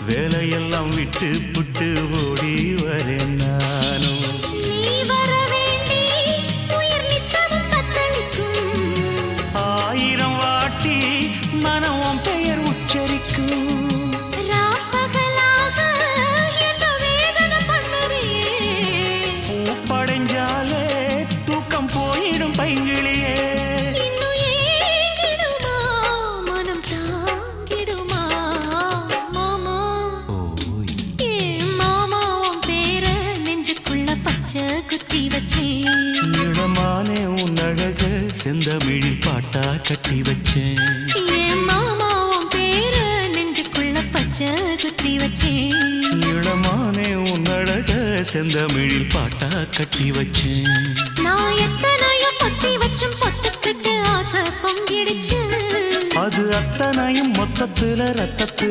வேலையெல்லாம் விட்டு புட்டு ஓடி வரேன் நானும். நீ வர வேண்டி உயிர் நித்தமும் தத்தளிக்கும். 1000 வாட்டி மனம் உன் பெயர் உச்சரிக்கும். ராப்பகலாக என்ன வேதனை பண்ணுறியே. பூப்படைஞ்சாலே தூக்கம் போயிடும் பைங்கிளியே. இன்னும் ஏங்கிடுமா மனம் தாங்கிடுமா மாமா. ஏ மாமா உன் பேர நெஞ்சுக்குள்ள பச்சை குத்தி வச்சேன். இடமானே உன் அழக செந்தமிழில் பாட்டா கட்டி வச்சேன். ஏ மாமா உன் பேர நெஞ்சுக்குள்ள பச்சை குத்தி வச்சேன். இடமானே உன் அழக செந்தமிழில் பாட்டா கட்டி வச்சேன். நான் எத்தனையோ பொத்தி வச்சும் பொத்துக்கிட்டு ஆசை பொங்கிடுச்சு. அது அத்தனையும் மொத்தத்துல ரத்தத்துல